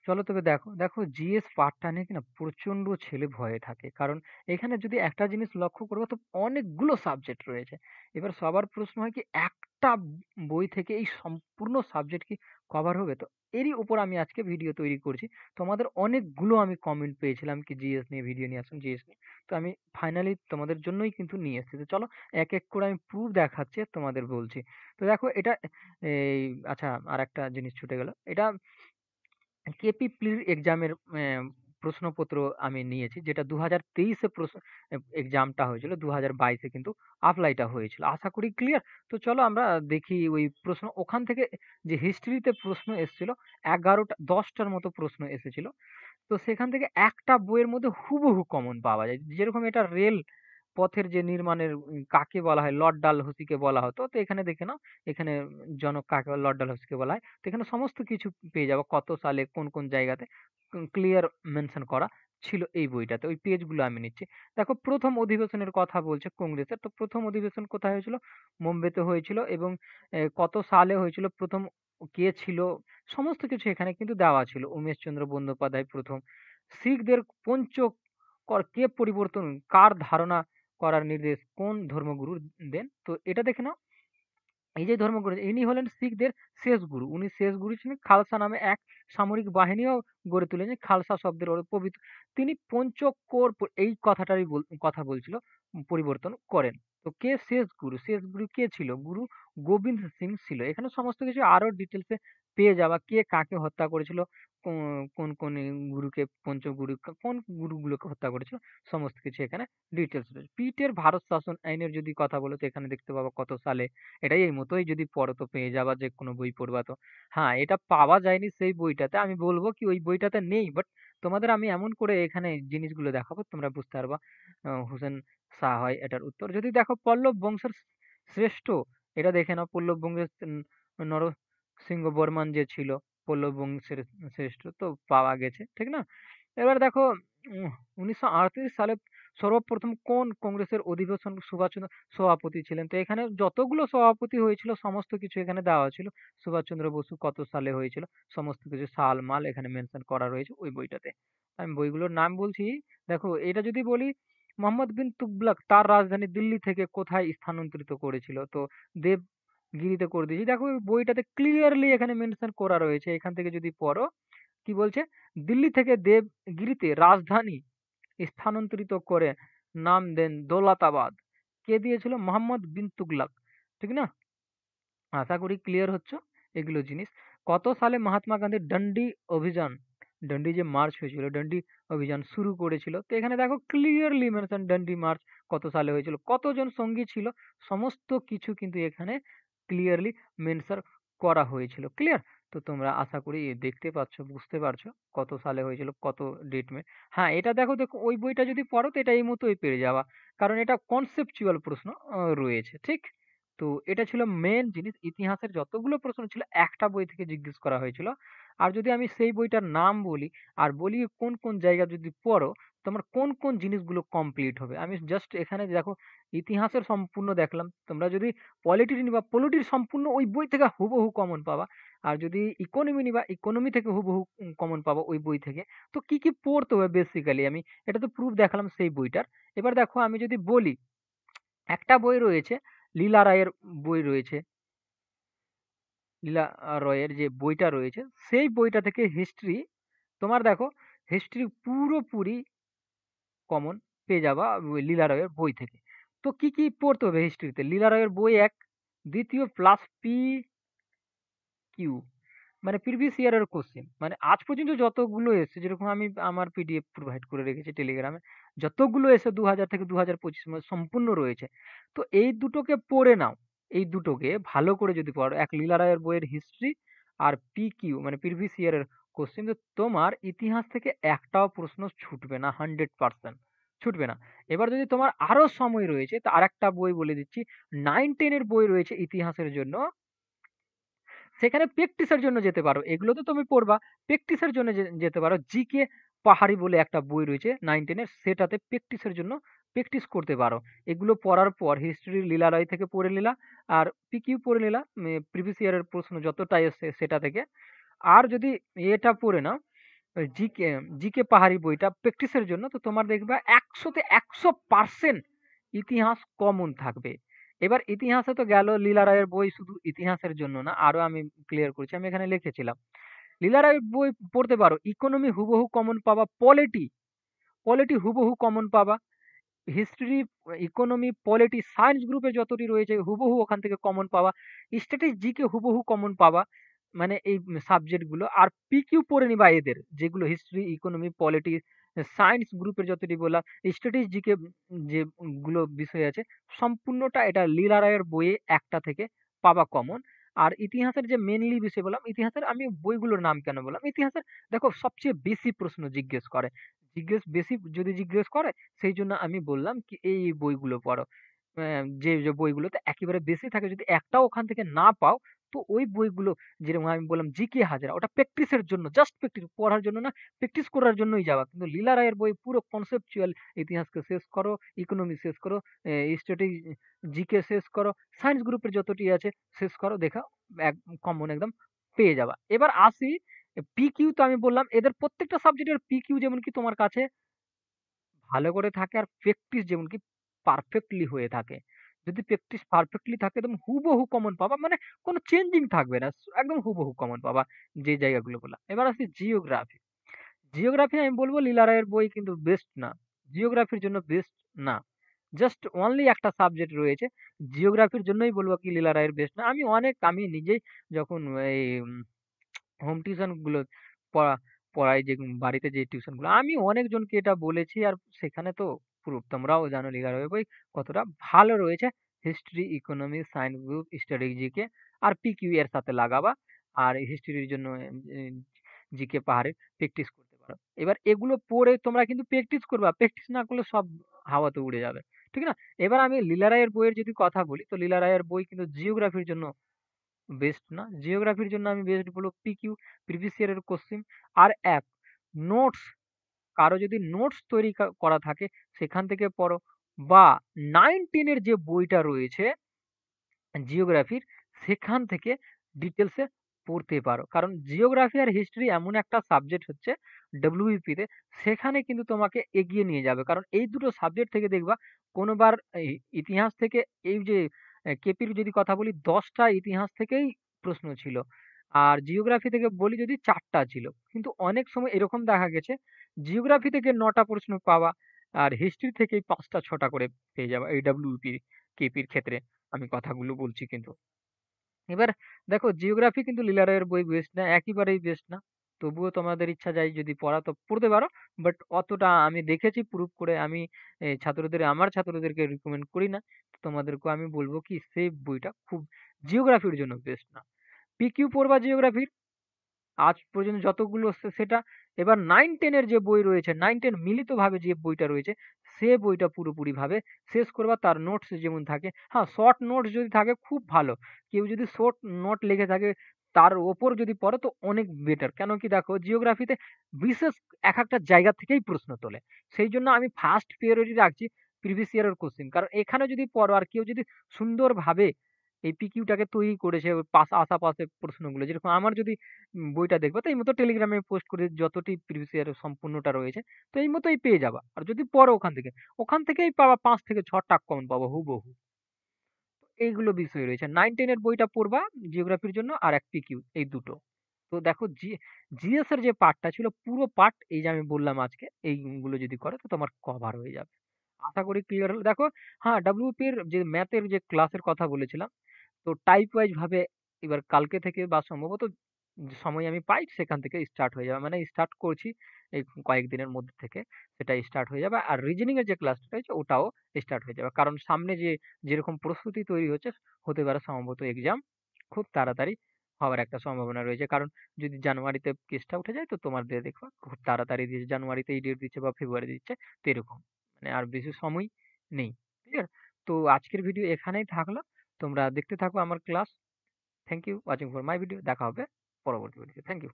চলো তবে দেখো দেখো জিএস পার্টটা নিয়ে কিনা প্রচন্ড ছেলে ভয়ে থাকে, কারণ এখানে যদি একটা জিনিস লক্ষ্য করবো তো অনেকগুলো সাবজেক্ট রয়েছে। এবার সবার প্রশ্ন হয় কি একটা বই থেকে এই সম্পূর্ণ সাবজেক্ট কি কভার হবে? তো এরই উপর আমি আজকে ভিডিও তৈরি করছি। তোমাদের অনেকগুলো আমি কমেন্ট পেয়েছিলাম কি জিএস নিয়ে ভিডিও নিয়ে আসুন, জিএস নিয়ে। তো আমি ফাইনালি তোমাদের জন্যই কিন্তু নিয়ে এসেছি। তো চলো এক এক করে আমি প্রুফ দেখাচ্ছি আর তোমাদের বলছি। তো দেখো এটা এই, আচ্ছা আর একটা জিনিস ছুটে গেল, এটা কেপিপির এক্সামের প্রশ্নপত্র আমি নিয়েছি, যেটা 2023-এ প্রশ্ন এক্সামটা হয়েছিল, 2022-এ কিন্তু অ্যাপ্লাইটা হয়েছিল। আশা করি ক্লিয়ার। তো চলো আমরা দেখি ওই প্রশ্ন ওখান থেকে, যে হিস্ট্রিতে প্রশ্ন এসেছিল 11টা 10টার মতো প্রশ্ন এসেছিল। তো সেখান থেকে একটা বইয়ের মধ্যে হুবহু কমন পাওয়া যায়। যেরকম এটা রেল পথের যে নির্মাণের কাকে বলা হয়? লর্ড ডালহৌসিকে বলা হতো। তো এখানে দেখে নাও, এখানে জনক কাকে বলে? লর্ড ডালহৌসিকে বলা হয়। তো এখানে সমস্ত কিছু পেয়ে যাবো, কত সালে কোন কোন জায়গাতে ক্লিয়ার মেনশন করা ছিল এই বইটাতে। ওই পেজগুলো আমি নিচ্ছি। দেখো প্রথম অধিবেশনের কথা বলছে কংগ্রেসের। তো প্রথম অধিবেশন কোথায় হয়েছিল? মুম্বাইতে হয়েছিল। এবং কত সালে হয়েছিল, প্রথম কে ছিল, সমস্ত কিছু এখানে কিন্তু দেওয়া ছিল। উমেশচন্দ্র বন্দ্যোপাধ্যায় প্রথম। শিখদের পঞ্চকর কে পরিবর্তন, কার ধারণা করার নির্দেশ কোন ধর্মগুরু দেন? তো এটা দেখে নাও, এই যে ধর্মগুরু ইনি হলেন শিখদের শেষ গুরু। উনি শেষ গুরু ছিলেন। খালসা নামে এক সামরিক বাহিনীও গড়ে তুলেছেন। খালসা শব্দের অর্থ পবিত্র। তিনি পঞ্চকোর এই কথাটারই কথা বলছিল, পরিবর্তন করেন। তো কে শেষ গুরু? শেষ গুরু কে ছিল? গুরু গোবিন্দ সিং ছিল। এখানে সমস্ত কিছু আরো ডিটেলসে পেয়ে যাওয়া, কে কাকে হত্যা করেছিল, কোন কোন গুরুকে, পঞ্চগুরু কোন গুরুগুলোকে হত্যা করেছিল, সমস্ত কিছু এখানে ডিটেলস রয়েছে। পিটের ভারত শাসন আইনের যদি কথা বলো, তো এখানে দেখতে পাবো কত সালে। এটাই এই মতোই যদি পড়ো তো পেয়ে যাবা, যে কোনো বই পড়বা তো। হ্যাঁ, এটা পাওয়া যায়নি সেই বইটাতে। আমি বলবো কি ওই বইটাতে নেই, বাট তোমাদের আমি এমন করে এখানে জিনিসগুলো দেখাবো তোমরা বুঝতে পারবা হোসেন শাহ হয় এটার উত্তর। যদি দেখো পল্লব বংশের শ্রেষ্ঠ, এটা দেখে নাও। পল্লব বংশের নরসিংহ বর্মন যে ছিল পল্লব বংশের শ্রেষ্ঠ, তো পাওয়া গেছে, ঠিক না? এবার দেখো 1938 সালে সর্বপ্রথম কোন কংগ্রেসের অধিবেশন সুভাষচন্দ্র সভাপতি ছিলেন? তো এখানে যতগুলো সভাপতি হয়েছিল সমস্ত কিছু এখানে দেওয়া ছিল। সুভাষচন্দ্র বসু কত সালে হয়েছিল, সমস্ত কিছু সাল মাল এখানে মেনশন করা রয়েছে ওই বইটাতে। আমি বইগুলোর নাম বলছি। দেখো এটা যদি বলি, মোহাম্মদ বিন তুগলক তার রাজধানী দিল্লি থেকে কোথায় স্থানান্তরিত করেছিল? তো দেবগিরিতে করে দিয়েছি। দেখো ওই বইটাতে ক্লিয়ারলি এখানে মেনশন করা রয়েছে। এখান থেকে যদি পড়ো, কি বলছে? দিল্লি থেকে দেবগিরিতে রাজধানী স্থানান্তরিত করে নাম দেন দৌলতাবাদ। কে দিয়েছিল? মোহাম্মদ বিন তুগলক, ঠিক না? আশা করি ক্লিয়ার হচ্ছে এগুলো জিনিস। কত সালে মহাত্মা গান্ধী ডান্ডি অভিযান, ডান্ডি যে মার্চ হয়েছিল, ডান্ডি অভিযান শুরু করেছিল? তো এখানে দেখো ক্লিয়ারলি মেনশন ডান্ডি মার্চ কত সালে হয়েছিল, কতজন সঙ্গী ছিল, সমস্ত কিছু কিন্তু এখানে ক্লিয়ারলি মেনশন করা হয়েছিল। ক্লিয়ার? তো তোমরা আশা করি দেখতে পাচ্ছ, বুঝতে পারছো কত সালে হয়েছিল, কত ডেট মে। হ্যাঁ, এটা দেখো দেখো ওই বইটা যদি পড়ো তো এটা এই মতোই পেয়ে যাওয়া, কারণ এটা কনসেপচুয়াল প্রশ্ন রয়েছে, ঠিক? তো এটা ছিল মেন জিনিস। ইতিহাসের যতগুলো প্রশ্ন ছিল একটা বই থেকে জিজ্ঞেস করা হয়েছিল। আর যদি আমি সেই বইটার নাম বলি আর বলি কোন কোন জায়গা যদি পড়ো, তোমার কোন কোন জিনিসগুলো কমপ্লিট হবে, আমি জাস্ট এখানে দেখো ইতিহাসের সম্পূর্ণ দেখলাম। তোমরা যদি পলিটি নিবা, পলিটির সম্পূর্ণ ওই বই থেকে হুবহু কমন পাবা। আর যদি ইকোনমি নিবা, ইকোনমি থেকে হুবহু কমন পাবা ওই বই থেকে। তো কি কি পড়তে হবে বেসিক্যালি, আমি এটা তো প্রুফ দেখালাম সেই বইটার। এবার দেখো আমি যদি বলি, একটা বই রয়েছে, লীলা রায়ের বই রয়েছে। লীলা রয়ের যে বইটা রয়েছে, সেই বইটা থেকে হিস্ট্রি, তোমার দেখো হিস্ট্রি পুরোপুরি কমন পেয়ে যাবা ওই লীলা রয়ের বই থেকে। তো কি কি পড়তে হবে হিস্ট্রিতে? লীলা রয়ের বই এক, দ্বিতীয় প্লাস পি কিউ, মানে প্রিভিয়াস ইয়ারের কোশ্চেন, মানে আজ পর্যন্ত যতগুলো এসেছে, যেরকম আমি আমার পিডিএফ প্রোভাইড করে রেখেছি টেলিগ্রামে, যতগুলো এসে 2000 থেকে 2025 মধ্যে সম্পূর্ণ রয়েছে। তো এই দুটোকে পড়ে নাও। এই দুটোকে ভালো করে যদি পড়ো, এক লীলা রায়ের বইয়ের হিস্ট্রি আর পি কিউ মানে প্রিভিয়াস ইয়ারের কোশ্চেন, তো তোমার ইতিহাস থেকে একটাও প্রশ্ন ছুটবে না, 100% ছুটবে না। এবার যদি তোমার আরো সময় রয়েছে, তো আরেকটা বই বলে দিচ্ছি, 9-10 এর বই রয়েছে ইতিহাসের জন্য। সেখানে প্র্যাকটিসের জন্য যেতে পারো। এগুলো তো তুমি পড়বা, প্র্যাকটিসের জন্য যেতে পারো। জিকে পাহাড়ি বলে একটা বই রয়েছে 9-10 এর, সেটাতে প্র্যাকটিসের জন্য প্র্যাকটিস করতে পারো। এগুলো পড়ার পর হিস্ট্রি লীলা রায় থেকে পড়ে নিলা, আর পিকিউ পড়ে নিলা, প্রিভিয়াস ইয়ারের প্রশ্ন যতটা এসছে সেটা থেকে। আর যদি এটা পড়ে নাও, ওই জিকে জিকে পাহাড়ি বইটা প্র্যাকটিসের জন্য, তো তোমার দেখবা ১০০ তে ১০০% ইতিহাস কমন থাকবে। এবার ইতিহাসে তো গেল, লীলা রায়ের বই শুধু ইতিহাসের জন্য না, আরো আমি ক্লিয়ার করছি, আমি এখানে লিখেছিলাম। লীলা রায়ের বই পড়তে পারো, ইকোনমি হুবহু কমন পাবা, পলিটি পলিটি হুবহু কমন পাবা, হিস্ট্রি, ইকোনমি, পলিটি, সায়েন্স গ্রুপে যতটি রয়েছে হুবহু ওখান থেকে কমন পাওয়া, স্ট্যাটিস্টিক্স জিকে হুবহু কমন পাওয়া, মানে এই সাবজেক্ট গুলো। আর পিকিউ পড়ে নিবা এদের, যেগুলো হিস্ট্রি, ইকোনমি, পলিটি, সায়েন্স গ্রুপের যতটি বললাম, স্ট্যাটিস্টিক্স জিকে যে গুলো বিষয় আছে, সম্পূর্ণটা এটা লীলা রায়ের বইয়ে একটা থেকে পাবা কমন। আর ইতিহাসের যে মেনলি বিষয় বললাম, ইতিহাসের আমি বইগুলোর নাম কেন বললাম, ইতিহাসের দেখো সবচেয়ে বেশি প্রশ্ন জিজ্ঞেস করে, বেশি যদি জিজ্ঞেস করে, সেই জন্য আমি বললাম কি এই বইগুলো পড়ো। যে বইগুলোতে একেবারে বেশি থাকে, যদি একটাও ওখান থেকে না পাও, তো ওই বইগুলো, যেরকম আমি বললাম জিকে হাজারা, ওটা প্র্যাকটিসের জন্য, জাস্ট প্র্যাকটিস, পড়ার জন্য না, প্র্যাকটিস করার জন্যই যাওয়া। কিন্তু লীলা রায়ের বই পুরো কনসেপচুয়াল, ইতিহাসকে শেষ করো, ইকোনমি শেষ করো, স্ট্র্যাটেজি, জিকে শেষ করো, সায়েন্স গ্রুপের যতটি আছে শেষ করো, দেখা এক কমন একদম পেয়ে যাবা। এবার আসি পিকিউ, তো আমি বললাম এদের প্রত্যেকটা সাবজেক্টের পিকিউ যেমন কি তোমার কাছে ভালো করে থাকে, আর প্র্যাকটিস যেমন কি পারফেক্টলি হয়ে থাকে। যদি প্র্যাকটিস পারফেক্টলি থাকে, একদম হুবহু কমন পাবা, মানে কোনো চেঞ্জিং থাকবে না, একদম হুবহু কমন পাবা যে জায়গাগুলো বললাম। এবার আসি জিওগ্রাফি। জিওগ্রাফি আমি বলবো লীলা রায়ের বই কিন্তু বেস্ট না, জিওগ্রাফির জন্য বেস্ট না। জাস্ট অনলি একটা সাবজেক্ট রয়েছে, জিওগ্রাফির জন্যই বলবো কি লীলা রায়ের বেস্ট না। আমি নিজেই যখন এই হোম টিউশন গুলো পড়া পড়াই, যে বাড়িতে যে টিউশন গুলো, আমি অনেকজনকে এটা বলেছি, আর সেখানে তো পুরো তোমরাও জানো লিগারের বই কতটা ভালো রয়েছে। হিস্ট্রি, ইকোনমি, সায়েন্স গ্রুপ, স্ট্র্যাটেজিকে আর পিকিউ এর সাথে লাগাবা। আর হিস্ট্রির জন্য জিকে পাহাড়ে প্র্যাকটিস করতে পারো। এবার এগুলো পড়ে তোমরা কিন্তু প্র্যাকটিস করবা, প্র্যাকটিস না করলে সব হাওয়াতে উড়ে যাবে, ঠিক না? এবার আমি লীলা রায়ের বইয়ের যদি কথা বলি, তো লীলা রায়ের বই কিন্তু জিওগ্রাফির জন্য বেস্ট না। জিওগ্রাফির জন্য আমি বেস্ট বলবো পিকিউ, প্রিভিয়াস ইয়ারের কোশ্চেন। আর এক, নোটস, কারো যদি নোটস তৈরি করা থাকে সেখান থেকে পড়ো, বা 9-10 এর যে বইটা রয়েছে জিওগ্রাফির, সেখান থেকে ডিটেলসে পড়তে পারো। কারণ জিওগ্রাফি আর হিস্ট্রি এমন একটা সাবজেক্ট হচ্ছে ডব্লিউইপি তে, সেখানে কিন্তু তোমাকে এগিয়ে নিয়ে যাবে। কারণ এই দুটো সাবজেক্ট থেকে দেখবা কোনোবার ইতিহাস থেকে, এই যে কেপির যদি কথা বলি, 10টা ইতিহাস থেকেই প্রশ্ন ছিল। আর জিওগ্রাফি থেকে বলি যদি 4টা ছিল। কিন্তু অনেক সময় এরকম দেখা গেছে জিওগ্রাফি থেকে 9টা প্রশ্ন পাওয়া, আর হিস্ট্রি থেকেই 5টা 6টা করে পেয়ে যাওয়া, এই ডব্লিউপি কেপির ক্ষেত্রে আমি কথাগুলো বলছি কিন্তু। এবার দেখো জিওগ্রাফি কিন্তু লীলা রায়ের বই বেস্ট না, একেবারেই বেস্ট না। তবুও তোমাদের ইচ্ছা যায় যদি পড়া, তো পড়তে পারো। বাট অতটা আমি দেখেছি প্রুভ করে, আমি আমার ছাত্রদেরকে রিকমেন্ড করি না। তোমাদেরকে আমি বলবো কি সেই বইটা খুব জিওগ্রাফির জন্য বেস্ট না। পিকিউ পড়বা জিওগ্রাফির, আজ পর্যন্ত যতগুলো সেটা। এবার 9-10 এর যে বই রয়েছে, 9-10 মিলিতভাবে যে বইটা রয়েছে, সে বইটা পুরোপুরিভাবে শেষ করবা। তার নোটস যেমন থাকে, হ্যাঁ শর্ট নোটস যদি থাকে খুব ভালো। কেউ যদি শর্ট নোট লিখে থাকে তার ওপর যদি পড়ে তো অনেক বেটার। কেন কি দেখো জিওগ্রাফিতে বিশেষ এক একটা জায়গা থেকেই প্রশ্ন তোলে। সেই জন্য আমি ফার্স্ট প্রায়োরিটি রাখছি প্রিভিয়াস ইয়ারের কোশ্চেন। কারণ এখানে যদি পড়ো আর কেউ যদি সুন্দরভাবে এই পিকিউটাকে তৈরি করেছে, ওই আশাপাশে প্রশ্নগুলো, যেরকম আমার যদি বইটা দেখবা, তো এই মতো টেলিগ্রামে পোস্ট করে যতটি প্রিভিয়াস ইয়ার সম্পূর্ণটা রয়েছে, তো এই মতোই পেয়ে যাবা। আর যদি পড়ো ওখান থেকেই পাবা 5 থেকে 6 কমন পাবো হুবহু। এইগুলো বিষয় রয়েছে। 9-10 এর বইটা পড়বা জিওগ্রাফির জন্য, আর এক পিকিউ, এই দুটো। তো দেখো জিএস এর যে পার্টটা ছিল, পুরো পার্ট এই যে আমি বললাম আজকে, এইগুলো যদি করো তো তোমার কভার হয়ে যাবে। আশা করি ক্লিয়ার হলো। দেখো, হ্যাঁ ডব্লিউপি এর যে ম্যাথের যে ক্লাসের কথা বলেছিলাম, তো টাইপ ওয়াইজ ভাবে এবার কালকে থেকে বা সম্ভবত যে সময় আমি পাই সেখান থেকে স্টার্ট হয়ে যাবে। মানে স্টার্ট করছি এই কয়েকদিনের মধ্যে থেকে, সেটা স্টার্ট হয়ে যাবে। আর রিজনিং এর যে ক্লাসটা রয়েছে ওটাও স্টার্ট হয়ে যাবে। কারণ সামনে যেরকম প্রস্তুতি তৈরি হচ্ছে, হতে পারে সম্ভবত এক্সাম খুব তাড়াতাড়ি হওয়ার একটা সম্ভাবনা রয়েছে। কারণ যদি জানুয়ারিতে কেসটা উঠে যায়, তো তোমাদের দেখবা খুব তাড়াতাড়ি দিচ্ছে, জানুয়ারিতেই ডেট দিচ্ছে বা ফেব্রুয়ারি দিচ্ছে, তো এরকম। মানে আর বেশি সময় নেই। ক্লিয়ার? তো আজকের ভিডিও এখানেই থাকলো। তোমরা দেখতে থাকো আমার class. Thank you watching for my video. দেখা হবে পরবর্তী ভিডিও। Thank you.